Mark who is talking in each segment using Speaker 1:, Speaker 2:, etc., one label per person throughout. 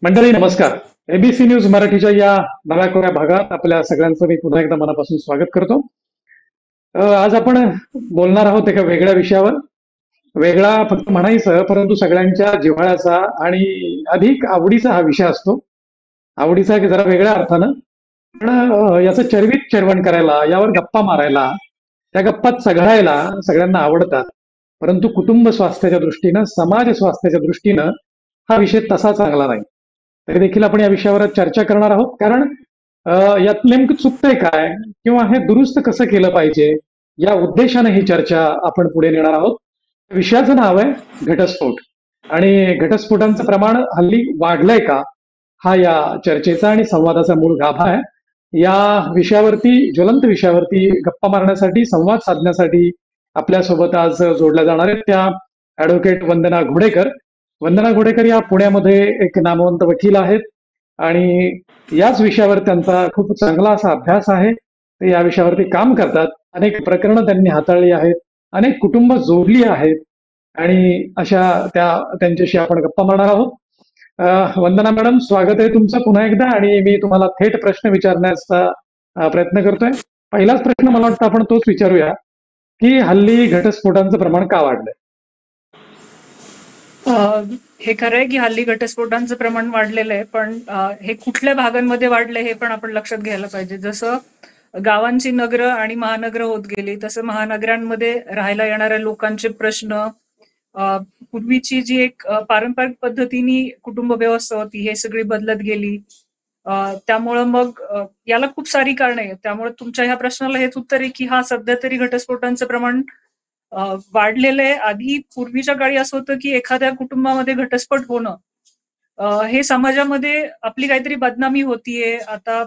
Speaker 1: मंडळी नमस्कार. ABC news मराठीच्या या नव्या भागात आपल्या सगळ्यांचं मी पुन्हा एकदा मनापासून स्वागत करतो. आज आपण बोलणार आहोत एका वेगळ्या विषयावर. वेगळा फक्त म्हणायचं, परंतु सगळ्यांच्या जिव्हाळ्याचा आणि अधिक आवडीचा हा विषय असतो. आवडीचा की जरा वेगळ्या अर्थानं, पण याचं चर्वित चर्वण करायला, यावर गप्पा मारायला, त्या गप्पात चघळायला सगळ्यांना आवडतात. परंतु कुटुंब स्वास्थ्याच्या दृष्टीनं, समाज स्वास्थ्याच्या दृष्टीनं हा विषय तसा चांगला नाही. तरी देखील आपण या विषयावर चर्चा करणार आहोत, कारण यात नेमकं चुकतंय काय किंवा हे दुरुस्त कसं केलं पाहिजे, या उद्देशाने ही चर्चा आपण पुढे नेणार आहोत. विषयाचं नाव आहे घटस्फोट. आणि घटस्फोटांचं प्रमाण हल्ली वाढलंय का, हा या चर्चेचा आणि संवादाचा मूळ गाभा आहे. या विषयावरती, ज्वलंत विषयावरती गप्पा मारण्यासाठी, संवाद साधण्यासाठी आपल्यासोबत आज जोडल्या जाणार आहेत त्या ऍडव्होकेट वंदना घोडेकर. वंदना घोडेकर या पुण्यामध्ये एक नामवंत वकील आहेत आणि याच विषयावर त्यांचा खूप चांगला असा अभ्यास आहे. ते या विषयावरती काम करतात. अनेक प्रकरणं त्यांनी हाताळली आहेत, अनेक कुटुंब जोडली आहेत आणि अशा त्यांच्याशी आपण गप्पा मारणार आहोत. वंदना मॅडम, स्वागत आहे तुमचं पुन्हा एकदा. आणि मी तुम्हाला थेट प्रश्न विचारण्याचा प्रयत्न करतोय. पहिलाच प्रश्न मला वाटतं आपण तोच विचारूया की हल्ली घटस्फोटांचं प्रमाण का वाढलंय?
Speaker 2: हे खरं आहे की हल्ली घटस्फोटांचं प्रमाण वाढलेलं आहे, पण हे कुठल्या भागांमध्ये वाढलंय हे पण आपण लक्षात घ्यायला पाहिजे. जसं गावांची नगरं आणि महानगरं होत गेली, तसं महानगरांमध्ये राहायला येणाऱ्या लोकांचे प्रश्न, पूर्वीची जी एक पारंपरिक पद्धतीने कुटुंब व्यवस्था होती हे सगळी बदलत गेली. त्यामुळं मग याला खूप सारी कारणं आहेत. त्यामुळे तुमच्या ह्या प्रश्नाला हेच उत्तर आहे की हा सध्या तरी घटस्फोटांचं प्रमाण वाढलेलं आहे. आधी पूर्वीच्या काळी असं होतं की एखाद्या कुटुंबामध्ये घटस्फोट होणं हे समाजामध्ये आपली काहीतरी बदनामी होतीये, आता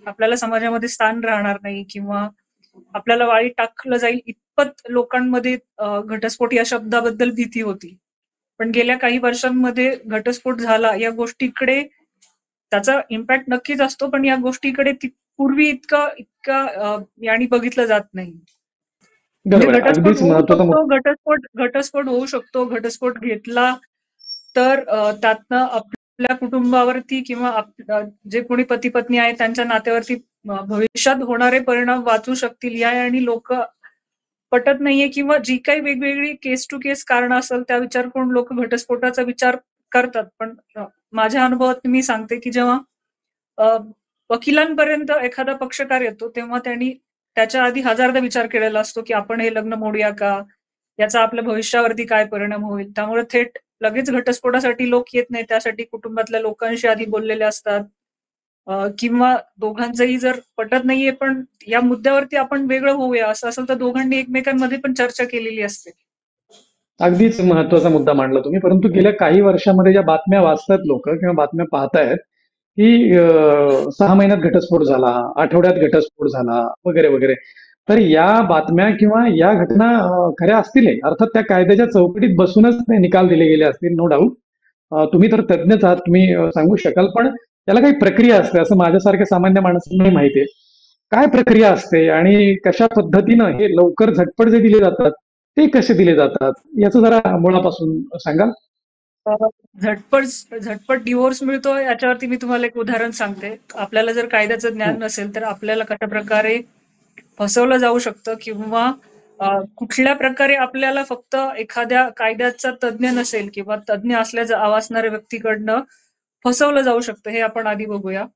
Speaker 2: आपल्याला समाजामध्ये स्थान राहणार नाही किंवा आपल्याला वाळीत टाकलं जाईल इतपत लोकांमध्ये घटस्फोट या शब्दाबद्दल भीती होती. पण गेल्या काही वर्षांमध्ये घटस्फोट झाला या गोष्टीकडे त्याचा इम्पॅक्ट नक्कीच असतो, पण या गोष्टीकडे पूर्वी इतका इतका याने बघितलं जात नाही. म्हणजे
Speaker 1: बरोबर आहे.
Speaker 2: घटस्फोट
Speaker 1: अगदीच
Speaker 2: होऊ
Speaker 1: महत्वाचा
Speaker 2: शकतो, घटस्फोट होऊ शकतो. घटस्फोट घेतला तर त्यातनं आपल्या कुटुंबावरती किंवा जे कोणी पती पत्नी आहेत त्यांच्या नात्यावरती भविष्यात होणारे परिणाम वाचू शकतील या आणि लोक पटत नाहीये, किंवा जी काही वेगवेगळी केस टू केस कारण असेल त्या विचार करून लोक घटस्फोटाचा विचार करतात. पण माझ्या अनुभवात मी सांगते की जेव्हा अ, वकिलांपर्यंत एखादा पक्षकार येतो तेव्हा त्यांनी त्याच्या आधी हजारदा विचार केलेला असतो की आपण हे लग्न मोडूया का, याचा आपल्या भविष्यावरती काय परिणाम होईल. त्यामुळे थेट लगेच घटस्फोटासाठी लोक येत नाही, त्यासाठी कुटुंबातल्या लोकांशी आधी बोललेले असतात. किंवा दोघांचंही जर पटत नाहीये पण या मुद्द्यावरती आपण वेगळं होऊया असं असेल तर दोघांनी एकमेकांमध्ये पण चर्चा केलेली असते.
Speaker 1: अगदीच महत्वाचा मुद्दा मांडला तुम्ही. परंतु गेल्या काही वर्षामध्ये ज्या बातम्या वाचतात लोक किंवा बातम्या पाहतायत की 6 महिन्यात घटस्फोट झाला, आठवड्यात घटस्फोट झाला, वगैरे वगैरे. तर या बातम्या किंवा या घटना खऱ्या असतील, अर्थात त्या कायद्याच्या चौकटीत बसूनच ते निकाल दिले गेले असतील, नो डाऊट. तुम्ही तर तज्ज्ञच आहात, तुम्ही सांगू शकाल. पण त्याला काही प्रक्रिया असते असं माझ्यासारख्या सामान्य माणसांना माहितीये. काय प्रक्रिया असते आणि कशा पद्धतीनं हे लवकर झटपट जे दिले जातात ते कसे दिले जातात, याचं जरा मुळापासून सांगाल?
Speaker 2: अ, झटपट झटपट डिव्होर्स मिळतो याच्यावरती मी तुम्हाला एक उदाहरण सांगते. आपल्याला जर कायद्याचं ज्ञान नसेल तर आपल्याला कशा प्रकारे फसवलं जाऊ शकतं, किंवा कुठल्या प्रकारे आपल्याला फक्त एखाद्या कायद्याचा तज्ज्ञ नसेल किंवा तज्ज्ञ असल्याचं आवासणाऱ्या व्यक्तीकडनं फसवलं जाऊ शकतं हे आपण आधी बघूया.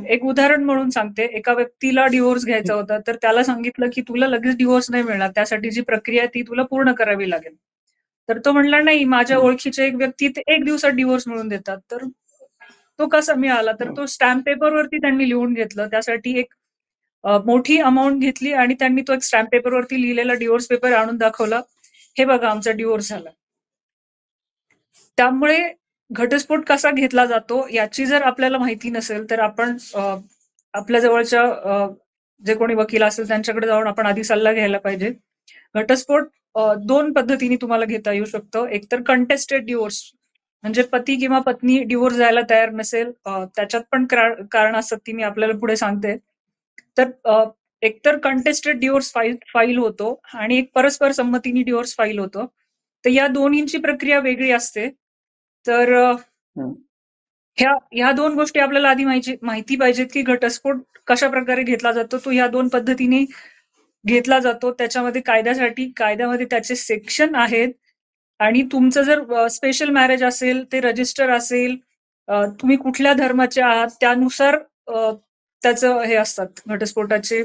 Speaker 2: एक उदाहरण म्हणून सांगते. एका व्यक्तीला डिव्होर्स घ्यायचा होता, तर त्याला सांगितलं की तुला लगेच डिव्होर्स नाही मिळणार, त्यासाठी जी प्रक्रिया आहे ती तुला पूर्ण करावी लागेल. तर तो म्हणला नाही, माझ्या ओळखीचे एक व्यक्ती ते 1 दिवसात डिव्होर्स मिळवून देतात. तर तो कसा मिळाला, तर तो स्टॅम्प पेपरवरती त्यांनी लिहून घेतलं. त्यासाठी एक मोठी अमाउंट घेतली आणि त्यांनी तो एक स्टॅम्प पेपरवरती लिहिलेला डिव्होर्स पेपर आणून दाखवला. हे बघा आमचा डिव्होर्स झाला. त्यामुळे घटस्फोट कसा घेतला जातो याची जर आपल्याला माहिती नसेल तर आपण आपल्या जवळच्या जे कोणी वकील असेल त्यांच्याकडे जाऊन आपण आधी सल्ला घ्यायला पाहिजे. घटस्फोट 2 पद्धतीने तुम्हाला घेता येऊ शकतो. एकतर कंटेस्टेड डिव्होर्स, म्हणजे पती किंवा पत्नी डिव्होर्स द्यायला तयार नसेल, त्याच्यात पण कारण असतात ती मी आपल्याला पुढे सांगते. तर एकतर कंटेस्टेड डिव्होर्स फाईल होतो आणि एक परस्पर संमतीने डिव्होर्स फाईल होतो. तर या दोन्हींची प्रक्रिया वेगळी असते. तर ह्या दोन गोष्टी आपल्याला आधी माहिती पाहिजेत की घटस्फोट कशा प्रकारे घेतला जातो. तो ह्या दोन पद्धतीने घेतला जातो. त्याच्यामध्ये कायद्यामध्ये त्याचे सेक्शन आहेत आणि तुमचं जर स्पेशल मॅरेज असेल, ते रजिस्टर असेल, तुम्ही कुठल्या धर्माचे आहात त्यानुसार त्याचं हे असतात, घटस्फोटाचे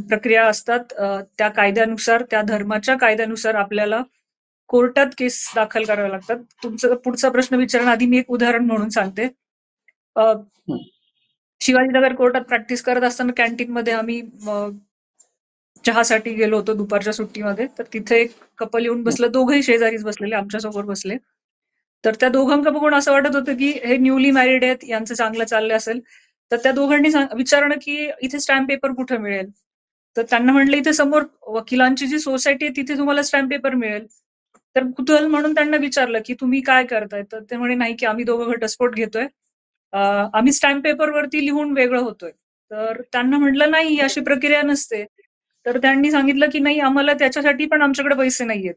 Speaker 2: प्रक्रिया असतात. त्या कायद्यानुसार, त्या धर्माच्या कायद्यानुसार आपल्याला कोर्टात केस दाखल कराव्या लागतात. तुमचा पुढचा प्रश्न विचारणं आधी मी एक उदाहरण म्हणून सांगते. शिवाजीनगर कोर्टात प्रॅक्टिस करत असताना कॅन्टीनमध्ये आम्ही चहासाठी गेलो होतो दुपारच्या सुट्टीमध्ये. तर तिथे एक कपल येऊन बसलं, दोघंही शेजारीच बसलेले, आमच्यासमोर बसले. तर त्या दोघांना बघून असं वाटत होतं की हे न्यूली मॅरिड आहेत, यांचं चांगलं चाललं असेल. तर त्या दोघांनी विचारणं की इथे स्टॅम्प पेपर कुठे मिळेल. तर त्यांना म्हणलं इथे समोर वकिलांची जी सोसायटी आहे तिथे तुम्हाला स्टॅम्प पेपर मिळेल. तर कुतूहल म्हणून त्यांना विचारलं की तुम्ही काय करताय. तर ते म्हणे नाही की आम्ही दोघं घटस्फोट घेतोय, आम्ही स्टॅम्प पेपरवरती लिहून वेगळं होतोय. तर त्यांना म्हटलं नाही, ही अशी प्रक्रिया नसते. तर त्यांनी सांगितलं की नाही, आम्हाला त्याच्यासाठी पण आमच्याकडे पैसे नाहीयेत.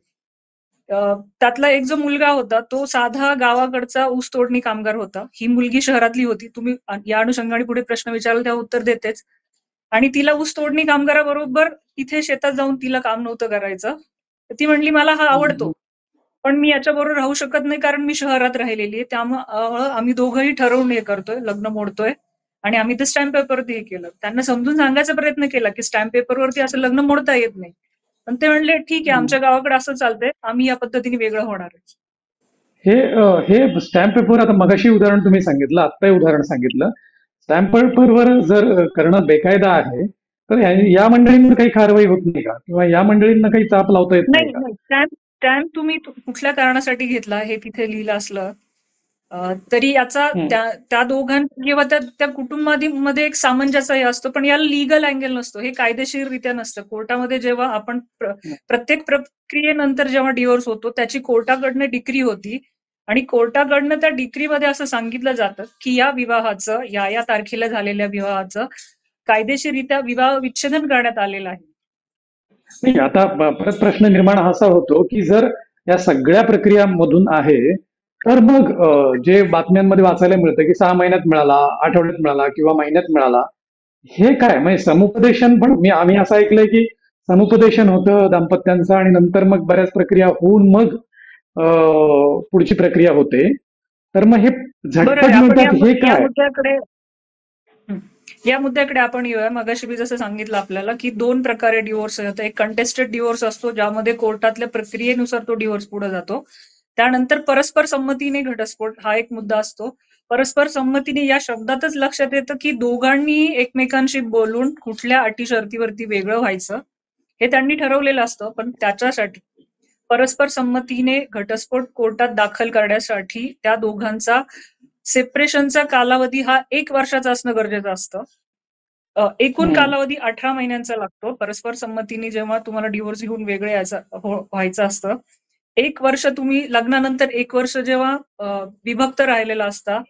Speaker 2: त्यातला एक जो मुलगा होता तो साधा गावाकडचा ऊस तोडणी कामगार होता. ही मुलगी शहरातली होती. तुम्ही या अनुषंगाने पुढे प्रश्न विचाराल तेव्हा उत्तर देतेच. आणि तिला ऊस तोडणी कामगाराबरोबर इथे शेतात जाऊन तिला काम नव्हतं करायचं. तर ती म्हणली मला हा आवडतो, पण मी याच्याबरोबर राहू शकत नाही कारण मी शहरात राहिलेली आहे. त्यामुळे आम्ही दोघंही ठरवून हे करतोय, लग्न मोडतोय आणि आम्ही ते स्टॅम्प पेपरवरती हे केलं. त्यांना समजून सांगायचा प्रयत्न केला की स्टॅम्प पेपरवरती असं लग्न मोडता येत नाही. पण ते म्हणले ठीक आहे, आमच्या गावाकडे असं चालतंय, आम्ही या पद्धतीने वेगळं होणार आहे.
Speaker 1: हे स्टॅम्प पेपर आता मगाशी उदाहरण तुम्ही सांगितलं, आत्ताही उदाहरण सांगितलं. स्टॅम्प पेपरवर जर करणं बेकायदा आहे, तर या मंडळींवर काही कारवाई होत नाही का? किंवा या मंडळींना काही चाप लावता येत नाही
Speaker 2: नाही
Speaker 1: का?
Speaker 2: नाही, स्टॅम्प तुम्ही कुठल्या कारणासाठी घेतला हे तिथे लिहिलं असलं तरी याचा त्या दोघांना किंवा त्या कुटुंबामध्ये एक सामंजस्य हे असतो, पण याला लिगल अँगल नसतो, हे कायदेशीररित्या नसतं. कोर्टामध्ये जेव्हा आपण प्रत्येक प्रक्रियेनंतर जेव्हा डिव्होर्स होतो त्याची कोर्टाकडनं डिक्री होती आणि कोर्टाकडनं त्या डिक्रीमध्ये असं सांगितलं जातं की या विवाहाचं, या तारखेला झालेल्या विवाहाचं कायदेशीररित्या विवाह विच्छेदन करण्यात आलेलं आहे.
Speaker 1: नाही, आता परत प्रश्न निर्माण असा होतो की जर या सगळ्या प्रक्रियांमधून आहे, तर मग जे बातम्यांमध्ये वाचायला मिळतं की 6 महिन्यात मिळाला, आठवड्यात मिळाला किंवा महिन्यात मिळाला, हे काय म्हणजे समुपदेशन पण आम्ही असं ऐकलंय की समुपदेशन होतं दाम्पत्यांचं आणि नंतर मग बऱ्याच प्रक्रिया होऊन मग पुढची प्रक्रिया होते. तर मग हे
Speaker 2: बरोबर
Speaker 1: झटपट
Speaker 2: आहे. आपण
Speaker 1: मिळतात हे
Speaker 2: या
Speaker 1: काय?
Speaker 2: मुद्द्याकडे या मुद्द्याकडे आपण येऊया. मगाशी मी जसं सांगितलं आपल्याला की दोन प्रकारे डिव्होर्स होतं. एक कंटेस्टेड डिव्होर्स असतो, ज्यामध्ये कोर्टातल्या प्रक्रियेनुसार तो डिव्होर्स पुढे जातो. त्यानंतर परस्पर संमतीने घटस्फोट हा एक मुद्दा असतो. परस्पर संमतीने या शब्दातच लक्षात येतं की दोघांनी एकमेकांशी बोलून कुठल्या अटी शर्तीवरती वेगळं व्हायचं हे त्यांनी ठरवलेलं असतं. पण त्याच्यासाठी परस्पर संमतीने घटस्फोट कोर्टात दाखल करण्यासाठी त्या दोघांचा सेपरेशनचा कालावधी हा 1 वर्षाचा असणं गरजेचं असतं. एकूण कालावधी 18 महिन्यांचा लागतो. परस्पर संमतीने जेव्हा तुम्हाला डिव्होर्स घेऊन वेगळे व्हायचं असतं. 1 वर्ष तुम्ही लग्नानंतर 1 वर्ष जेव्हा विभक्त राहिलेला असता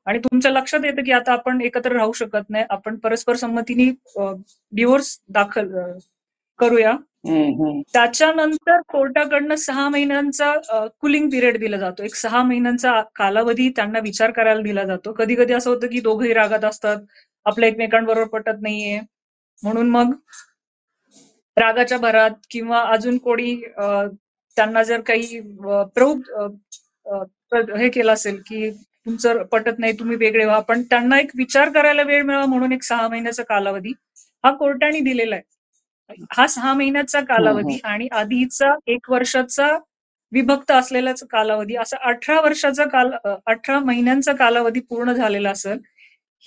Speaker 2: आणि तुमच्या लक्षात येतं की आता आपण एकत्र राहू शकत नाही, आपण परस्पर संमतीने डिव्होर्स दाखल करूया. त्याच्यानंतर कोर्टाकडनं 6 महिन्यांचा कुलिंग पिरियड दिला जातो. एक 6 महिन्यांचा कालावधी त्यांना विचार करायला दिला जातो. कधी कधी असं होतं की दोघंही रागात असतात, आपल्या एकमेकांबरोबर पटत नाहीये, म्हणून मग रागाच्या भरात किंवा अजून कोणी त्यांना जर काही हे केलं असेल की तुमचं पटत नाही, तुम्ही वेगळे व्हा, पण त्यांना एक विचार करायला वेळ मिळावा म्हणून एक 6 महिन्याचा कालावधी हा कोर्टाने दिलेला आहे. हा 6 महिन्याचा कालावधी आणि आधीचा 1 वर्षाचा विभक्त असलेलाच कालावधी असा 18 महिन्यांचा कालावधी पूर्ण झालेला असेल.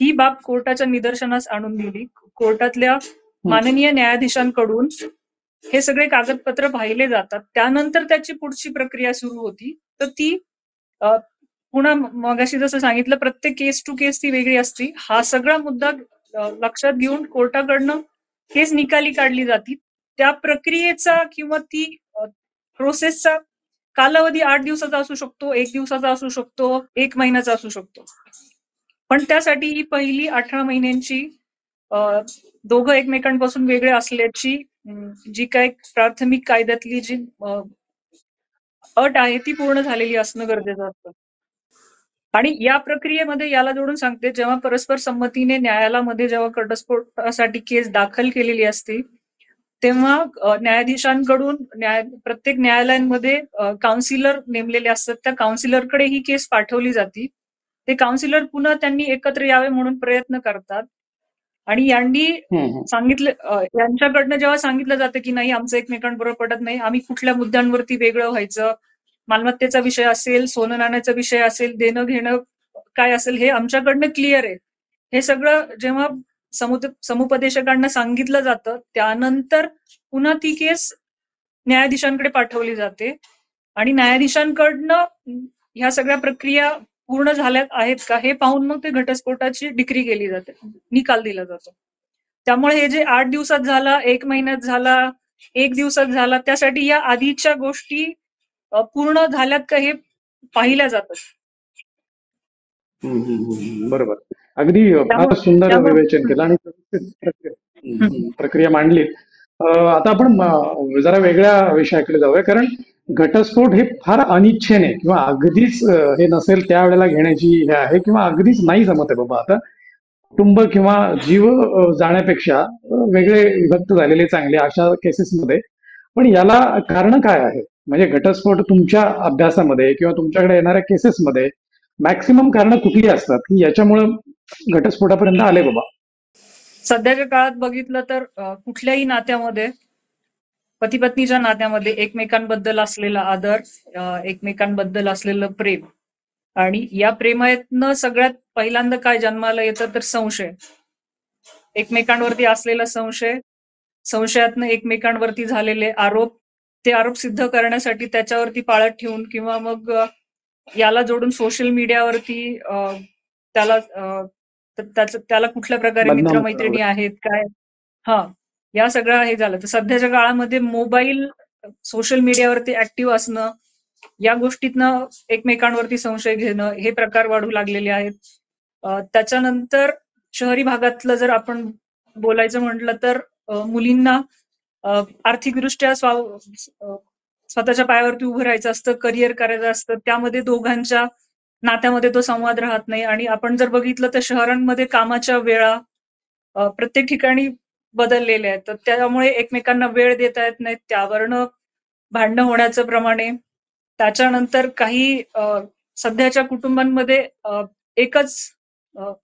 Speaker 2: ही बाब कोर्टाच्या निदर्शनास आणून दिली. कोर्टातल्या माननीय न्यायाधीशांकडून हे सगळे कागदपत्र पाहिले जातात. त्यानंतर त्याची पुढची प्रक्रिया सुरू होती. तर ती पुन्हा मगाशी जसं सांगितलं, प्रत्येक केस टू केस ती वेगळी असते. हा सगळा मुद्दा लक्षात घेऊन कोर्टाकडनं केस निकाली काढली जाती. त्या प्रक्रियेचा किंवा ती प्रोसेसचा कालावधी 8 दिवसाचा असू शकतो, 1 दिवसाचा असू शकतो, 1 महिन्याचा असू शकतो. पण त्यासाठी ही पहिली 18 महिन्यांची दोघं एकमेकांपासून वेगळे असल्याची जी काय प्राथमिक कायद्यातली जी अट आहे ती पूर्ण झालेली असणं गरजेचं असतं. आणि या प्रक्रियेमध्ये याला जोडून सांगते, जेव्हा परस्पर संमतीने न्यायालयामध्ये जेव्हा घटस्फोटासाठी केस दाखल केलेली असते, तेव्हा न्यायाधीशांकडून प्रत्येक न्यायालयांमध्ये काउन्सिलर नेमलेले असतात. त्या काउन्सिलरकडे ही केस पाठवली जाते. ते काउन्सिलर पुन्हा त्यांनी एकत्र यावे म्हणून प्रयत्न करतात. आणि यांनी सांगितलं, यांच्याकडनं जेव्हा सांगितलं जातं की नाही, आमचं एकमेकांबरोबर पटत नाही, आम्ही कुठल्या मुद्द्यांवरती वेगळं व्हायचं, मालमत्तेचा विषय असेल, सोनं नाण्याचा विषय असेल, देणं घेणं काय असेल, हे आमच्याकडनं क्लिअर आहे. हे सगळं जेव्हा समुपदेशकांना सांगितलं जातं, त्यानंतर पुन्हा ती केस न्यायाधीशांकडे पाठवली जाते आणि न्यायाधीशांकडनं ह्या सगळ्या प्रक्रिया पूर्ण झाल्या आहेत का हे पाहून मग ते घटस्फोटाची डिक्री केली जाते, निकाल दिला जातो. त्यामुळे हे जे 8 दिवसात झाला, 1 महिन्यात झाला, 1 दिवसात झाला, त्यासाठी या आधीच्या गोष्टी पूर्ण झाल्यात का हे पाहिल्या जातात.
Speaker 1: बरोबर. अगदी फार सुंदर विवेचन केलं आणि प्रक्रिया मांडली. आता आपण जरा वेगळ्या विषयाकडे जाऊया, कारण घटस्फोट हे फार अनिच्छेने किंवा अगदीच हे नसेल त्यावेळेला घेण्याची हे आहे, किंवा अगदीच नाही जमत आहे बाबा आता कुटुंब किंवा जीव जाण्यापेक्षा वेगळे विभक्त झालेले चांगले अशा केसेसमध्ये. पण याला कारण काय आहे? म्हणजे घटस्फोट तुमच्या अभ्यासामध्ये किंवा तुमच्याकडे येणाऱ्या केसेसमध्ये मॅक्सिमम कारण कुठली असतात की याच्यामुळे घटस्फोटापर्यंत आले बाबा?
Speaker 2: सध्याच्या काळात बघितलं तर कुठल्याही नात्यामध्ये, पती पत्नीच्या नात्यामध्ये एकमेकांबद्दल असलेला आदर, एकमेकांबद्दल असलेलं प्रेम, आणि या प्रेमातनं सगळ्यात पहिल्यांदा काय जन्माला येतं तर संशय. एकमेकांवरती असलेला संशय, संशयातनं एकमेकांवरती झालेले आरोप, ते आरोप सिद्ध करण्यासाठी त्याच्यावरती पाळत ठेवून किंवा मग याला जोडून सोशल मीडियावरती त्याला कुठल्या प्रकारे
Speaker 1: बदनाम
Speaker 2: मित्रमैत्रिणी आहेत काय, हा, या सगळं हे झालं. तर सध्याच्या काळामध्ये मोबाईल, सोशल मीडियावरती ऍक्टिव्ह असणं, या गोष्टीतनं एकमेकांवरती संशय घेणं, हे प्रकार वाढू लागलेले आहेत. त्याच्यानंतर शहरी भागातलं जर आपण बोलायचं म्हटलं तर मुलींना आर्थिकदृष्ट्या स्वतःच्या पायावरती उभं राहायचं असतं, करिअर करायचं असतं, त्यामध्ये दोघांच्या नात्यामध्ये तो संवाद राहत नाही. आणि आपण जर बघितलं तर शहरांमध्ये कामाच्या वेळा प्रत्येक ठिकाणी बदललेल्या आहेत, तर त्यामुळे एकमेकांना वेळ देता येत नाहीत, त्यावरनं भांडणं होण्याचं प्रमाण आहे. त्याच्यानंतर काही सध्याच्या कुटुंबांमध्ये एकच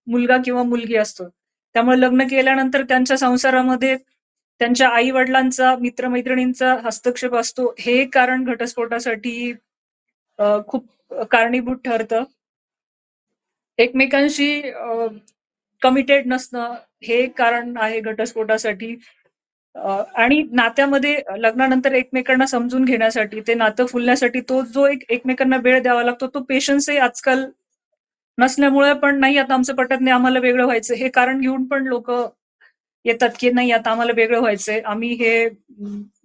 Speaker 2: मुलगा किंवा मुलगी असतो, त्यामुळे लग्न केल्यानंतर त्यांच्या संसारामध्ये त्यांच्या आई वडिलांचा, मित्रमैत्रिणींचा हस्तक्षेप असतो. हे कारण घटस्फोटासाठी खूप कारणीभूत ठरतं. एकमेकांशी कमिटेड नसणं हे कारण आहे घटस्फोटासाठी. आणि नात्यामध्ये लग्नानंतर एकमेकांना समजून घेण्यासाठी, ते नातं फुलण्यासाठी तो जो एकमेकांना वेळ द्यावा लागतो, तो पेशन्सही आजकाल नसल्यामुळे, पण नाही आता आमचं पटत नाही, आम्हाला वेगळं व्हायचं, हे कारण घेऊन पण लोक येतात की नाही आता आम्हाला वेगळं व्हायचंय, आम्ही हे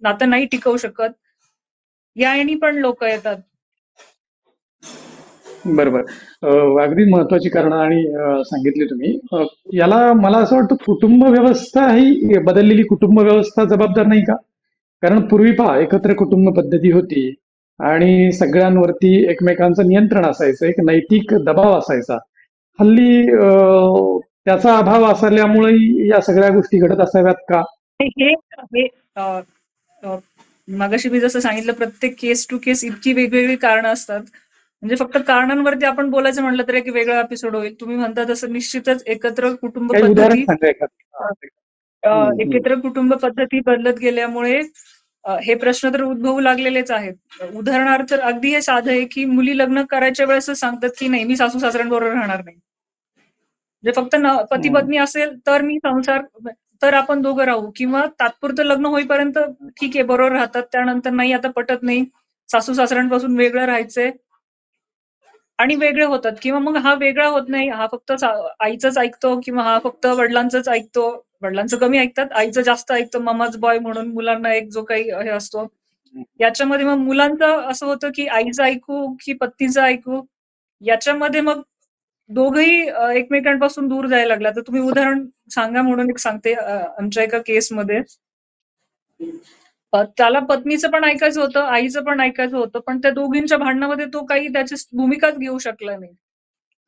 Speaker 2: नातं नाही टिकवू शकत, याने पण लोक येतात.
Speaker 1: बरोबर. अगदी महत्वाची कारणं आणि सांगितली तुम्ही. याला मला असं वाटतं कुटुंब व्यवस्था ही बदललेली कुटुंब व्यवस्था जबाबदार नाही का? कारण पूर्वी पहा एकत्र कुटुंब पद्धती होती आणि सगळ्यांवरती एकमेकांचं नियंत्रण असायचं, एक नैतिक दबाव असायचा. हल्ली त्याचा अभाव असल्यामुळे या सगळ्या गोष्टी घडत असाव्यात का?
Speaker 2: हे हे मगाशी मी जसं सांगितलं, प्रत्येक केस टू केस इतकी वेगवेगळी कारणं असतात. म्हणजे फक्त कारणांवरती आपण बोलायचं म्हटलं तर एक वेगळा एपिसोड होईल. तुम्ही म्हणता तसं निश्चितच एकत्र कुटुंब
Speaker 1: काही उदाहरण
Speaker 2: पद्धती,
Speaker 1: सांगा एखादं.
Speaker 2: एकत्र कुटुंब पद्धती बदलत गेल्यामुळे हे प्रश्न तर उद्भवू लागलेलेच आहेत. उदाहरणार्थ अगदी हे साधं आहे की मुली लग्न करायच्या वेळेसच सांगतात की नाही, मी सासू सासऱ्यांबरोबर राहणार नाही. म्हणजे फक्त पती पत्नी असेल तर मी संसार, तर आपण दोघं राहू, किंवा तात्पुरतं लग्न होईपर्यंत ठीक आहे बरोबर राहतात, त्यानंतर नाही आता पटत नाही, सासू सासऱ्यांपासून वेगळं राहायचंय, आणि वेगळे होतात. किंवा मग हा वेगळा होत नाही, हा फक्त आईचंच ऐकतो, किंवा हा फक्त वडिलांचंच ऐकतो, वडिलांचं कमी ऐकतात, आईचं जास्त ऐकतो, मामाच बॉय म्हणून मुलांना एक जो काही हे असतो. याच्यामध्ये मग मुलांचं असं होतं की आईचं ऐकू की पत्नीचं ऐकू, याच्यामध्ये मग दोघही एकमेकांपासून दूर जायला लागला. तर तुम्ही उदाहरण सांगा म्हणून एक सांगते. आमच्या एका केसमध्ये त्याला पत्नीचं पण ऐकायचं होतं, आईचं पण ऐकायचं होतं, पण त्या दोघींच्या भांडणामध्ये तो काही त्याची भूमिकाच घेऊ शकला नाही.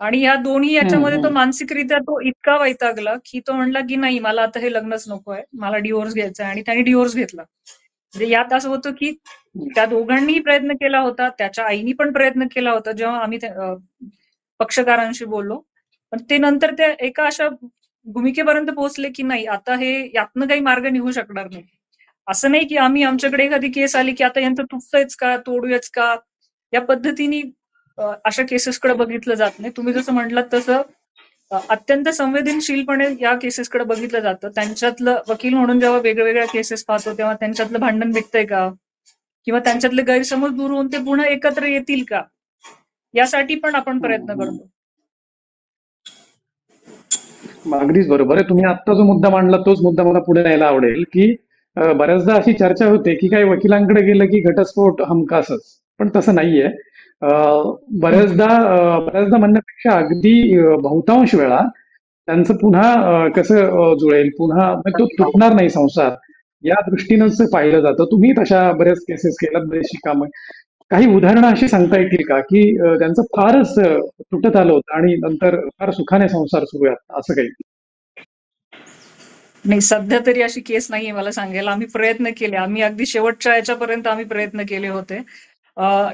Speaker 2: आणि ह्या दोन्ही
Speaker 1: हम्म,
Speaker 2: याच्यामध्ये तो
Speaker 1: हम्म.
Speaker 2: मानसिकरित्या तो इतका वैतागला की तो म्हणला की नाही, मला आता हे लग्नच नको आहे, मला डिवोर्स घ्यायचा आहे, आणि त्याने डिवोर्स घेतला. म्हणजे यात असं होतं की त्या दोघांनीही प्रयत्न केला होता, त्याच्या आईनी पण प्रयत्न केला होता जेव्हा आम्ही पक्षकारांशी बोललो. पण ते नंतर त्या एका अशा भूमिकेपर्यंत पोहोचले की नाही, आता हे यातनं काही मार्ग निघू शकणार नाही. असं नाही की आम्ही आमच्याकडे एखादी केस आली की आता यांचं तुटतंयच का, तोडूयाच का, या पद्धतीने अशा केसेसकडे बघितलं जात नाही. तुम्ही जसं म्हटलात तसं अत्यंत संवेदनशीलपणे या केसेसकडे बघितलं जातं. त्यांच्यातलं वकील म्हणून जेव्हा वेगवेगळ्या केसेस पाहतो तेव्हा त्यांच्यातलं भांडण मिटतंय का, किंवा त्यांच्यातले गैरसमज दूर होऊन ते पुन्हा एकत्र येतील का, यासाठी पण आपण
Speaker 1: हम्म,
Speaker 2: प्रयत्न
Speaker 1: हम्म.
Speaker 2: करतो.
Speaker 1: अगदीच बरोबर आहे. तुम्ही आत्ता जो मुद्दा मांडला तोच मुद्दा मला पुढे न्यायला आवडेल, की बऱ्याचदा अशी चर्चा होते की काही वकिलांकडे गेलं की घटस्फोट हमखासच, पण तसं नाहीये.
Speaker 2: हम्म.
Speaker 1: बऱ्याचदा म्हणण्यापेक्षा अगदी बहुतांश वेळा त्यांचं पुन्हा कसं जुळेल, पुन्हा म्हणजे तो तुटणार नाही संसार, या दृष्टीनंच पाहिलं जातं. तुम्ही तशा बऱ्याच केसेस केल्यात, बरेचशी कामं. काही उदाहरणं अशी सांगता येतील का, की त्यांचं फारच तुटत आलं होतं आणि नंतर फार सुखाने संसार सुरू आहे, असं काही?
Speaker 2: नाही, सध्या तरी अशी केस नाहीये मला सांगायला. आम्ही प्रयत्न केले, आम्ही अगदी शेवटच्या याच्यापर्यंत आम्ही प्रयत्न केले होते.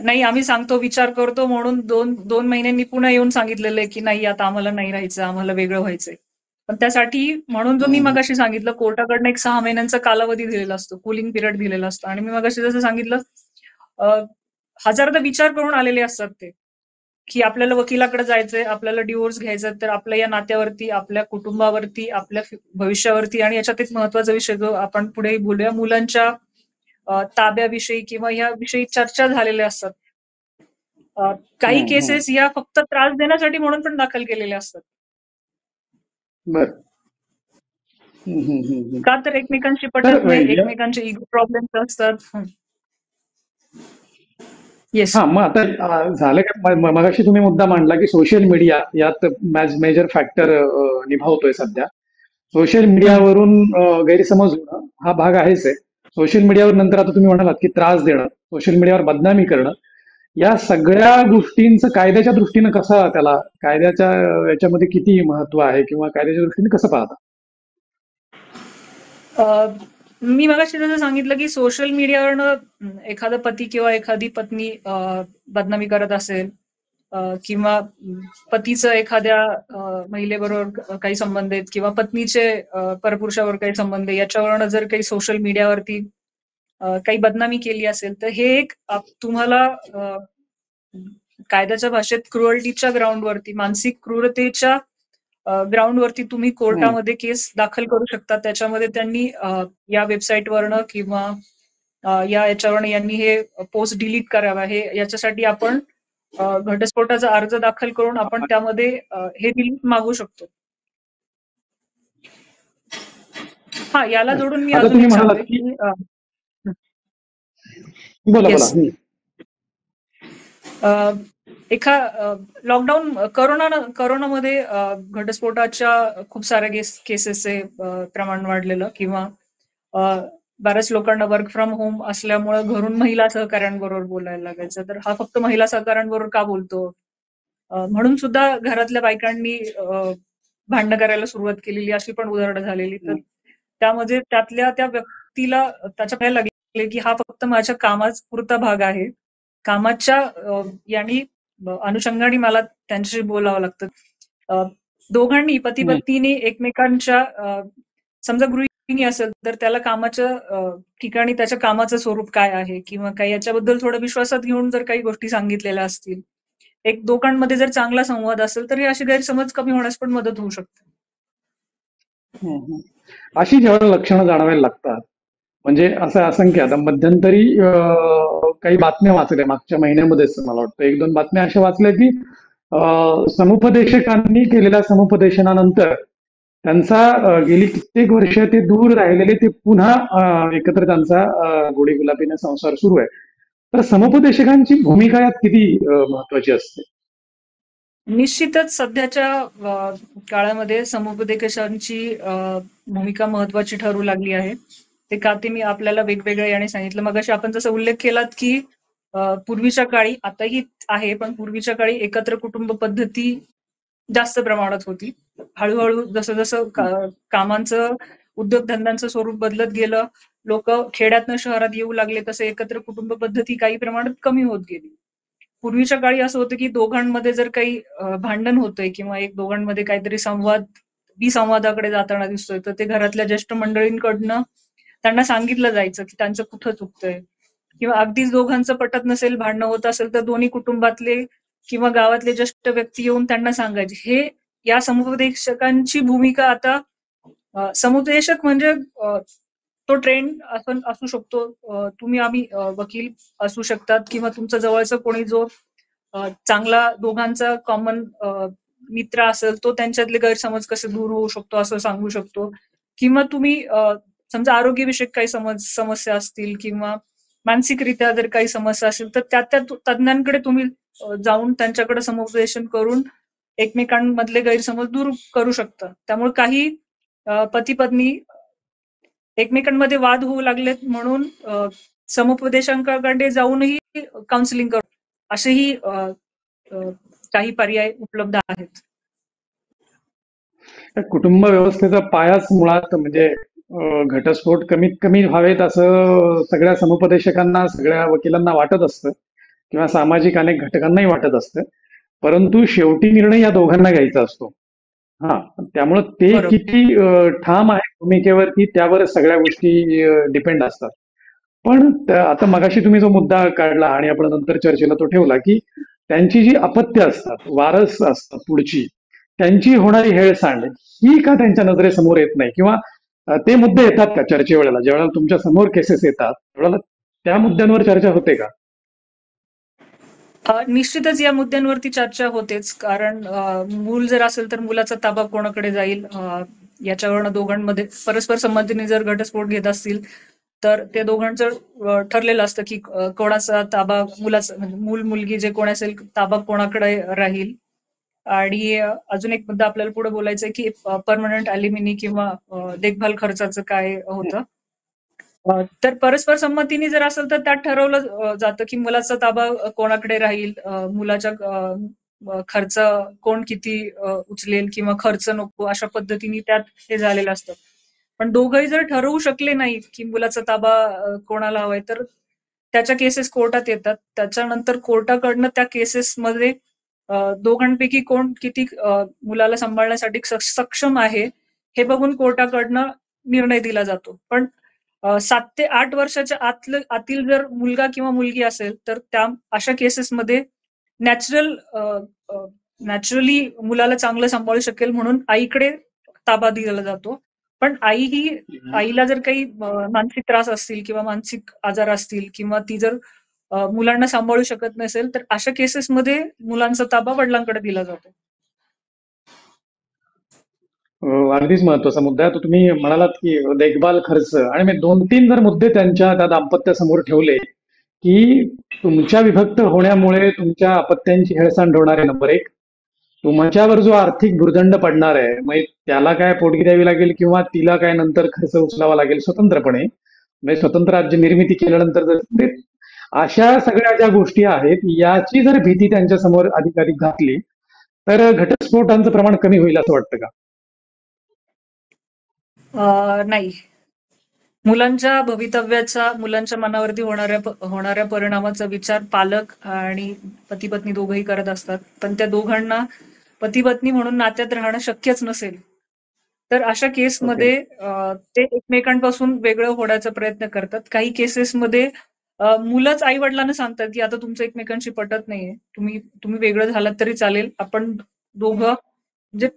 Speaker 2: नाही, आम्ही सांगतो, विचार करतो म्हणून दोन दोन महिन्यांनी पुन्हा येऊन सांगितलेलं आहे की नाही, आता आम्हाला नाही राहायचं, आम्हाला वेगळं व्हायचंय. पण त्यासाठी म्हणून जो मी
Speaker 1: हं,
Speaker 2: मगाशी सांगितलं, कोर्टाकडनं एक 6 महिन्यांचा कालावधी दिलेला असतो, कुलिंग पिरियड दिलेला असतो. आणि मी मगाशी जसं सांगितलं, अ, हजारदा विचार करून आलेले असतात ते, की आपल्याला वकिलाकडे जायचंय, आपल्याला डिवोर्स घ्यायचा, तर आपल्या या नात्यावरती, आपल्या कुटुंबावरती, आपल्या भविष्यावरती, आणि याच्यात एक महत्वाचा विषय जो आपण पुढेही बोलूया, मुलांच्या ताब्याविषयी किंवा याविषयी चर्चा झालेल्या असतात. काही
Speaker 1: हं, हं.
Speaker 2: केसेस या फक्त त्रास देण्यासाठी म्हणून पण दाखल केलेल्या असतात.
Speaker 1: बरं. हं, हं, हं, हं.
Speaker 2: का तर एकमेकांशी
Speaker 1: तर
Speaker 2: पटत नाही,
Speaker 1: या
Speaker 2: एकमेकांचे इगो प्रॉब्लेम्स असतात. येस.
Speaker 1: हां, मग आता झालं काय, मगाशी तुम्ही मुद्दा मांडला, की सोशल मीडिया यात मेजर फॅक्टर निभावतोय सध्या. सोशल मीडियावरून गैरसमज होणं हा भाग आहेच आहे. सोशल मीडियावर नंतर आता तुम्ही म्हणालात, की त्रास देणं, सोशल मीडियावर बदनामी करणं, या सगळ्या गोष्टींचं कायद्याच्या दृष्टीनं कसं, त्याला कायद्याच्या याच्यामध्ये किती महत्व आहे, किंवा कायद्याच्या दृष्टीने कसं पाहता?
Speaker 2: मी मगाशी जसं सांगितलं की सोशल मीडियावरनं एखादा पती किंवा एखादी पत्नी बदनामी करत असेल, किंवा पतीचं एखाद्या महिलेबरोबर काही संबंध आहेत, किंवा पत्नीचे परपुरुषावर काही संबंध आहे, याच्यावरनं जर काही सोशल मीडियावरती काही बदनामी केली असेल, तर हे एक तुम्हाला कायद्याच्या भाषेत क्रुअल्टीच्या ग्राउंडवरती, मानसिक क्रूरतेच्या ग्राउंडवरती तुम्ही
Speaker 1: हं.
Speaker 2: कोर्टामध्ये केस दाखल करू शकता. त्याच्यामध्ये त्यांनी या वेबसाईटवरनं किंवा या याच्यावरनं यांनी हे पोस्ट डिलीट करावा, हे याच्यासाठी आपण घटस्फोटाचा अर्ज दाखल करून आपण त्यामध्ये हे डिलीट मागू शकतो. हा, याला जोडून मी
Speaker 1: आता
Speaker 2: अजून
Speaker 1: तुम्ही
Speaker 2: एक
Speaker 1: म्हणालात
Speaker 2: सांगते
Speaker 1: की,
Speaker 2: की
Speaker 1: बोला बोला.
Speaker 2: येस, एका लॉकडाऊन करोनामध्ये घटस्फोटाच्या खूप साऱ्या केसेसचे प्रमाण वाढलेलं, किंवा अ, बऱ्याच लोकांना वर्क फ्रॉम होम असल्यामुळे घरून महिला सहकाऱ्यांबरोबर बोलायला लागायचं. तर हा फक्त महिला सहकाऱ्यांबरोबर का बोलतो, म्हणून सुद्धा घरातल्या बायकांनी भांडणं करायला सुरुवात केलेली, अशी पण उदाहरणं झालेली. तर त्यामध्ये त्यातल्या त्या व्यक्तीला त्याच्या पायाला लागले की हा फक्त माझ्या कामापुरता भाग आहे. कामाच्या यांनी अनुषंगाने मला त्यांच्याशी बोलावं लागतं. अ, दोघांनी, पती
Speaker 1: हं.
Speaker 2: पत्नीने एकमेकांच्या समजा गृहिणी असेल तर त्याला कामाच्या ठिकाणी त्याच्या कामाचं स्वरूप काय आहे, किंवा काही याच्याबद्दल थोडं विश्वासात घेऊन जर काही गोष्टी सांगितलेल्या असतील, एक दोघांमध्ये जर चांगला संवाद असेल, तर हे असे गैरसमज कमी होण्यास पण मदत होऊ शकते.
Speaker 1: हं, हं. अशी जेव्हा लक्षणं जाणवायला लागतात, म्हणजे असं असंख्य, आता मध्यंतरी काही बातम्या वाचल्या मागच्या महिन्यामध्येच, मला वाटतं एक दोन बातम्या अशा वाचल्या, की समुपदेशकांनी केलेल्या समुपदेशनानंतर त्यांचा गेली कित्येक वर्ष ते दूर राहिलेले ते पुन्हा एकत्र त्यांचा गोडी गुलाबीने संसार सुरू आहे. तर समुपदेशकांची भूमिका यात किती महत्वाची असते?
Speaker 2: निश्चितच सध्याच्या काळामध्ये समुपदेशकांची भूमिका महत्वाची ठरू लागली आहे. ते का ते मी आपल्याला वेगवेगळ्या याने सांगितलं. मगाशी आपण जसं उल्लेख केलात की पूर्वीच्या काळी, आताही आहे, पण पूर्वीच्या काळी एकत्र कुटुंब पद्धती जास्त प्रमाणात होती. हळूहळू जसं जसं कामांचं उद्योगधंद्यांचं स्वरूप बदलत गेलं, लोक खेड्यातनं शहरात येऊ लागले, तसे एकत्र कुटुंब पद्धती काही प्रमाणात कमी होत गेली. पूर्वीच्या काळी असं होतं की दोघांमध्ये जर काही भांडण होतंय किंवा एक दोघांमध्ये काहीतरी विसंवादाकडे जाताना दिसतोय, तर ते घरातल्या ज्येष्ठ मंडळींकडनं त्यांना सांगितलं जायचं की त्यांचं कुठं चुकतंय, किंवा अगदीच दोघांचं पटत नसेल, भांडणं होत असेल, तर दोन्ही कुटुंबातले किंवा गावातले ज्येष्ठ व्यक्ती येऊन त्यांना सांगायचे. हे या समुपदेशकांची भूमिका आता समुपदेशक म्हणजे तो ट्रेंड असू शकतो. आम्ही वकील असू शकतात किंवा तुमचा जवळचा कोणी जो चांगला दोघांचा कॉमन मित्र असेल, तो त्यांच्यातले गैरसमज कसे दूर होऊ शकतो असं सांगू शकतो. किंवा तुम्ही समजा आरोग्यविषयक काही समस्या असतील किंवा मानसिकरित्या जर काही समस्या असेल, तर त्या तज्ञांकडे तुम्ही जाऊन त्यांच्याकडे समुपदेशन करून एकमेकांमधले गैरसमज दूर करू शकता. त्यामुळे काही पती पत्नी एकमेकांमध्ये वाद होऊ लागलेत म्हणून समुपदेशकांकडे जाऊनही काउन्सिलिंग करू, असेही काही पर्याय उपलब्ध आहेत.
Speaker 1: कुटुंब व्यवस्थेचा पायाच मुळात म्हणजे घटस्फोट कमीत कमी व्हावेत असं सगळ्या समुपदेशकांना, सगळ्या वकिलांना वाटत असतं किंवा सामाजिक अनेक घटकांनाही वाटत असतं. परंतु शेवटी निर्णय या दोघांना घ्यायचा असतो. हा, त्यामुळं ते
Speaker 2: बरोबर.
Speaker 1: किती ठाम आहे भूमिकेवरती त्यावर सगळ्या गोष्टी डिपेंड असतात. पण आता मगाशी तुम्ही जो मुद्दा काढला आणि आपण नंतर चर्चेला तो ठेवला, की त्यांची जी अपत्य असतात, वारस असतात पुढची, त्यांची होणारी हेळसांड ही का त्यांच्या नजरेसमोर येत नाही, किंवा ते मुद्दे येतात का चर्चे वेळेला, ज्यावेळेला तुमच्या समोर केसेस येतात त्यावेळेला त्या मुद्द्यांवर चर्चा होते का?
Speaker 2: निश्चितच या मुद्द्यांवरती चर्चा होतेच, कारण मूल जर असेल तर मुलाचा ताबा कोणाकडे जाईल, याच्यावरनं दोघांमध्ये परस्पर संमतीने जर घटस्फोट घेत असतील तर ते दोघांचं ठरलेलं असतं की कोणाचा ताबा मुलाचा, म्हणजे मूल मुलगी जे कोण असेल, ताबा कोणाकडे राहील. आणि अजून एक मुद्दा आपल्याला पुढे बोलायचा आहे की परमनंट अॅलिमिनी किंवा देखभाल खर्चाचं काय होतं. तर परस्पर संमतीने जर असेल तर त्यात ठरवलं जातं की मुलाचा ताबा कोणाकडे राहील, मुलाच्या खर्च कोण किती उचलेल किंवा खर्च नको, अशा पद्धतीने त्यात हे झालेलं असतं. पण दोघंही जर ठरवू शकले नाही की मुलाचा ताबा कोणाला हवाय, तर त्याच्या केसेस कोर्टात येतात. त्याच्यानंतर कोर्टाकडनं त्या केसेसमध्ये दोघांपैकी कोण किती मुलाला सांभाळण्यासाठी सक्षम आहे हे बघून कोर्टाकडनं निर्णय दिला जातो. पण 7 ते 8 वर्षाच्या आतील जर मुलगा किंवा मुलगी असेल, तर त्या अशा केसेसमध्ये नॅचरल नॅचरली मुलाला चांगलं सांभाळू शकेल म्हणून आईकडे ताबा दिला जातो. पण आईला जर काही मानसिक त्रास असतील किंवा मानसिक आजार असतील किंवा ती जर मुलांना सांभाळू शकत नसेल, तर अशा केसेसमध्ये मुलांचा ताबा वडिलांकडे दिला जातो.
Speaker 1: अगदीच महत्वाचा मुद्दा आहे. तो तुम्ही म्हणालात की देखभाल खर्च, आणि मी 2-3 जर मुद्दे त्यांच्या त्या दाम्पत्यासमोर ठेवले, की तुमच्या विभक्त होण्यामुळे तुमच्या अपत्यांची हेळसांड होणार आहे, नंबर एक. तुमच्यावर जो आर्थिक भुर्दंड पडणार आहे, मग त्याला काय पोटगी द्यावी लागेल किंवा तिला काय नंतर खर्च उचलावा लागेल स्वतंत्रपणे, म्हणजे स्वतंत्र राज्य निर्मिती केल्यानंतर जर अशा सगळ्या ज्या गोष्टी आहेत, याची जर भीती त्यांच्या समोर अधिकाधिक घातली तर घटस्फोटांचं प्रमाण कमी होईल असं वाटतं का?
Speaker 2: नाही. मुलांच्या भवितव्याचा, मुलांच्या मनावरती होणाऱ्या परिणामाचा विचार पालक आणि पती पत्नी दोघंही करत असतात. पण त्या दोघांना पती पत्नी म्हणून नात्यात राहणं शक्यच नसेल, तर अशा
Speaker 1: ओके.
Speaker 2: केसमध्ये ते एकमेकांपासून वेगळं होण्याचा प्रयत्न करतात. काही केसेसमध्ये मुलंच आई वडिलांना सांगतात की आता तुमचं एकमेकांशी पटत नाहीये, तुम्ही तुम्ही वेगळं झालात तरी चालेल, आपण दोघं, म्हणजे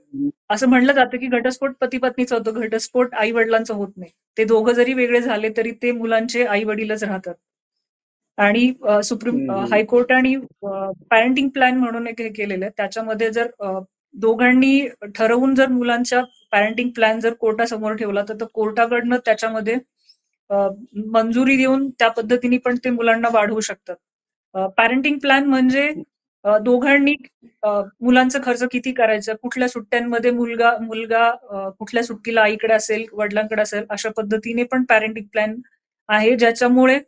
Speaker 2: असं म्हणलं जातं की घटस्फोट पती पत्नीचा होतो, घटस्फोट आई वडिलांचा होत नाही. ते दोघं जरी वेगळे झाले तरी ते मुलांचे आई वडीलच राहतात. आणि सुप्रीम हायकोर्ट आणि पॅरेंटिंग प्लॅन म्हणून एक हे केलेलं आहे. त्याच्यामध्ये जर दोघांनी ठरवून जर मुलांच्या पॅरेंटिंग प्लॅन जर कोर्टासमोर ठेवला, तर कोर्टाकडनं त्याच्यामध्ये मंजुरी देऊन त्या पद्धतीने पण ते मुलांना वाढवू शकतात. पॅरेंटिंग प्लॅन म्हणजे दोघांनी मुलांचा खर्च किती करायचा, कुठल्या सुट्ट्यांमध्ये मुलगा मुलगा कुठल्या सुट्टीला आईकडे असेल, वडिलांकडे असेल, अशा पद्धतीने पण पॅरेंटिंग प्लॅन आहे, ज्याच्यामुळे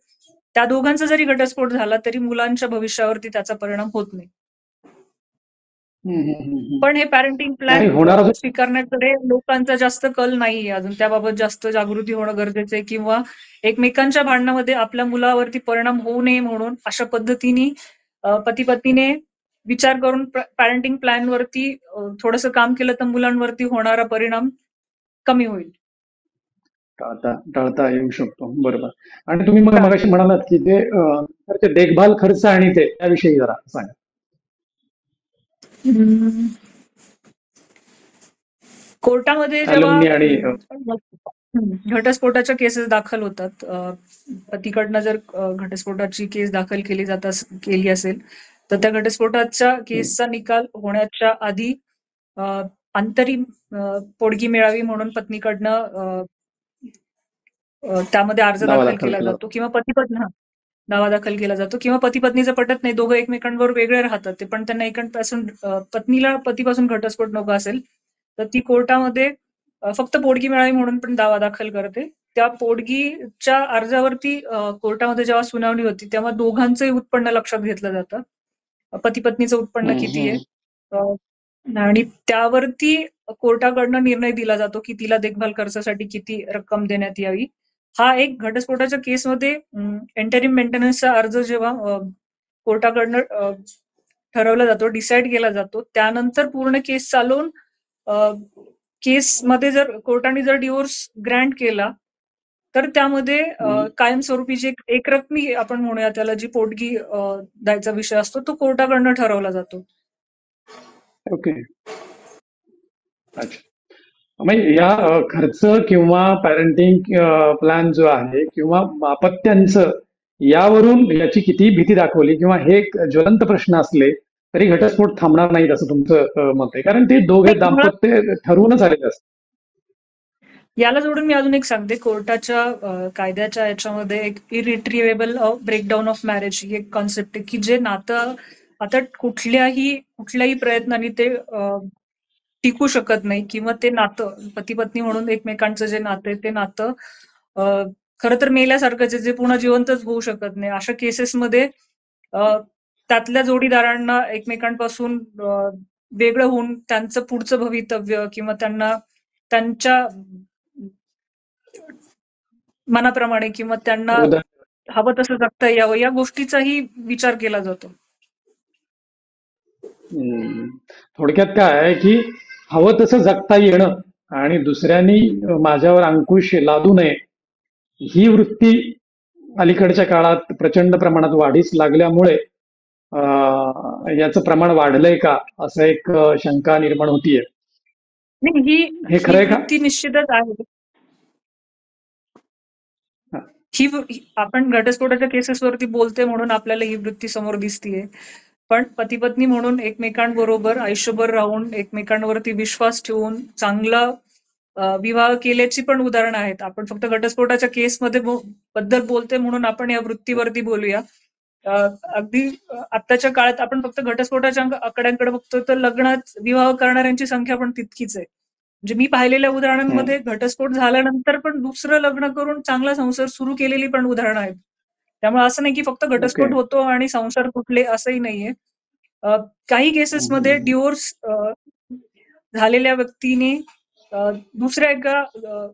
Speaker 2: त्या दोघांचा जरी घटस्फोट झाला तरी मुलांच्या भविष्यावरती त्याचा परिणाम होत नाही. पण हे पॅरेंटिंग प्लॅन
Speaker 1: नाही होणारा जो
Speaker 2: स्वीकारण्याकडे लोकांचा जास्त कल नाहीये अजून. त्याबाबत जास्त जागृती होणं गरजेचं आहे किंवा एकमेकांच्या भांडणामध्ये आपल्या मुलावरती परिणाम होऊ नये म्हणून अशा पद्धतीने पती पत्नीने विचार करून पॅरेंटिंग प्लॅन वरती थोडंसं काम केलं तर मुलांवरती होणारा परिणाम कमी होईल.
Speaker 1: टाळता येऊ शकतो. बरोबर. आणि तुम्ही मगाशी म्हणालात की ते देखभाल खर्च आणि ते त्याविषयी जरा सांगा.
Speaker 2: कोर्टामध्ये जेव्हा घटस्फोटाच्या केसेस दाखल होतात, पतीकडनं जर घटस्फोटाची केस दाखल केली असेल तर त्या घटस्फोटाच्या केसचा निकाल होण्याच्या आधी अंतरिम पोटगी मिळावी म्हणून पत्नीकडनं त्यामध्ये अर्ज दाखल केला जातो किंवा दावा दाखल केला जातो किंवा पती पत्नीचं पटत नाही, दोघं एकमेकांवर वेगळे राहतात ते, पण त्यांना एकांपासून पत्नीला पतीपासून घटस्फोट नको असेल तर ती कोर्टामध्ये फक्त पोटगी मिळावी म्हणून पण दावा दाखल करते. त्या पोटगीच्या अर्जावरती कोर्टामध्ये जेव्हा सुनावणी होती तेव्हा दोघांचंही उत्पन्न लक्षात घेतलं जातं. पती पत्नीचं उत्पन्न किती आहे आणि त्यावरती कोर्टाकडनं निर्णय दिला जातो की तिला देखभाल खर्चासाठी किती रक्कम देण्यात यावी. हा एक घटस्फोटाच्या केसमध्ये एंटरिम मेंटेनन्सचा अर्ज जेव्हा कोर्टाकडनं ठरवला जातो, डिसाईड केला जातो, त्यानंतर पूर्ण केस चालवून केसमध्ये जर कोर्टाने जर डिवोर्स ग्रँट केला तर त्यामध्ये कायमस्वरूपी जे एक रकमी आपण म्हणूया त्याला जी पोटगी द्यायचा विषय असतो तो कोर्टाकडनं ठरवला जातो.
Speaker 1: ओके. अच्छा. म्हणजे या खर्च किंवा पॅरेंटिंग प्लॅन जो आहे किंवा अपत्यांचं यावरून याची किती भीती दाखवली किंवा हे एक ज्वलंत प्रश्न असले तरी घटस्फोट थांबणार नाहीत असं तुमचं मत आहे, कारण ते दोघे दाम्पत्य ठरवूनच आलेले असतात.
Speaker 2: याला जोडून मी अजून एक सांगते, कोर्टाच्या कायद्याच्या याच्यामध्ये एक इरिट्रिव्हेबल ब्रेकडाऊन ऑफ मॅरेज ही एक कॉन्सेप्ट आहे की जे नातं आता कुठल्याही प्रयत्नाने ते टिकू शकत नाही किंवा ते नातं पती पत्नी म्हणून एकमेकांचं जे नातं आहे ते नातं खरं तर मेल्यासारखंच आहे, जे पुन्हा जिवंतच होऊ शकत नाही. अशा केसेसमध्ये त्यातल्या जोडीदारांना एकमेकांपासून वेगळं होऊन त्यांचं पुढचं भवितव्य किंवा त्यांना त्यांच्या मनाप्रमाणे किंवा त्यांना हवं तसं जगता यावं या गोष्टीचाही विचार केला जातो.
Speaker 1: थोडक्यात काय आहे की हवं तसं जगता येणं आणि दुसऱ्यांनी माझ्यावर अंकुश लादू नये ही वृत्ती अलीकडच्या काळात प्रचंड प्रमाणात वाढीस लागल्यामुळे याचं प्रमाण वाढलंय का असं एक शंका निर्माण होतीये.
Speaker 2: ही वृत्ती निश्चितच आहे. ही आपण घटस्फोटाच्या केसेसवरती बोलते म्हणून आपल्याला ही वृत्ती समोर दिसतीये, पण पती पत्नी म्हणून एकमेकांबरोबर आयुष्यभर राहून एकमेकांवरती विश्वास ठेवून चांगला विवाह केल्याची पण उदाहरणं आहेत. आपण फक्त घटस्फोटाच्या केसमध्ये बद्दल बोलते म्हणून आपण या वृत्तीवरती बोलूया. अगदी आत्ताच्या काळात आपण फक्त घटस्फोटाच्या आकड्यांकडे बघतो तर लग्नात विवाह करणाऱ्यांची संख्या पण तितकीच आहे. म्हणजे मी पाहिलेल्या उदाहरणांमध्ये घटस्फोट झाल्यानंतर पण दुसरं लग्न करून चांगला संसार सुरू केलेली पण उदाहरणं आहेत. त्यामुळे असं नाही की फक्त घटस्फोट होतो आणि संसार तुटले असंही नाहीये. काही केसेसमध्ये डिवोर्स झालेल्या व्यक्तीने दुसऱ्या एका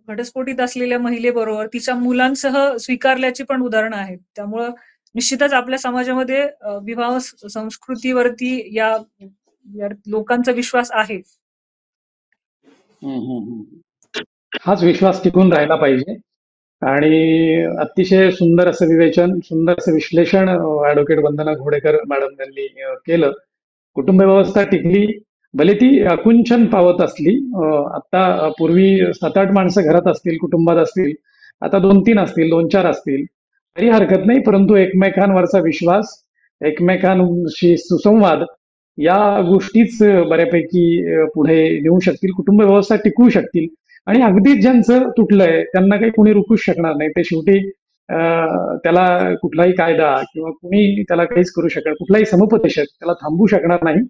Speaker 2: घटस्फोटित असलेल्या महिलेबरोबर तिच्या मुलांसह स्वीकारल्याची पण उदाहरणं आहेत. त्यामुळं निश्चितच आपल्या समाजामध्ये विवाह संस्कृतीवरती या लोकांचा विश्वास आहे.
Speaker 1: हाच विश्वास टिकून राहिला पाहिजे आणि अतिशय सुंदर असं विवेचन, सुंदर असं विश्लेषण ऍडव्होकेट वंदना घोडेकर मॅडम यांनी केलं. कुटुंब व्यवस्था टिकली, भले ती आकुंचन पावत असली. आता पूर्वी 7-8 माणसं घरात असतील, कुटुंबात असतील, आता 2-3 असतील, 2-4 असतील तरी हरकत नाही, परंतु एकमेकांवरचा विश्वास, एकमेकांशी सुसंवाद या गोष्टीच बऱ्यापैकी पुढे नेऊ शकतील, कुटुंब व्यवस्था टिकवू शकतील. आणि अगदीच ज्यांचं तुटलंय त्यांना काही कुणी रोखूच शकणार नाही. ते शेवटी त्याला कुठलाही कायदा किंवा कुणी त्याला काहीच करू शकणार, कुठलाही समुपदेशक त्याला थांबवू शकणार नाही.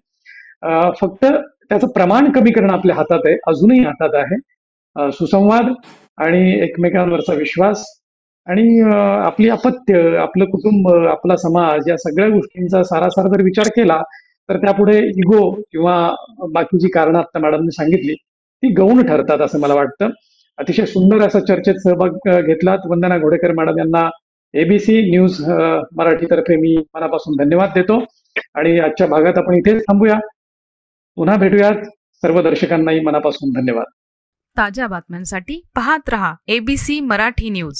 Speaker 1: फक्त त्याचं प्रमाण कमी करणं आपल्या हातात आहे, अजूनही हातात आहे. सुसंवाद आणि एकमेकांवरचा विश्वास आणि आपली अपत्य, आपलं कुटुंब, आपला समाज या सगळ्या गोष्टींचा सारासार जर विचार केला तर त्यापुढे इगो किंवा बाकीची कारणं आता मॅडमने सांगितली ती गौण ठरतात असं मला वाटतं. अतिशय सुंदर असा चर्चेत सहभाग घेतलात. वंदना घोडेकर मॅडम यांना एबीसी न्यूज मराठीतर्फे मी मनापासून धन्यवाद देतो आणि आजच्या भागात आपण इथेच थांबूया. पुन्हा भेटूयात. सर्व दर्शकांनाही मनापासून धन्यवाद.
Speaker 3: ताज्या बातम्यांसाठी पाहत रहा एबीसी मराठी न्यूज.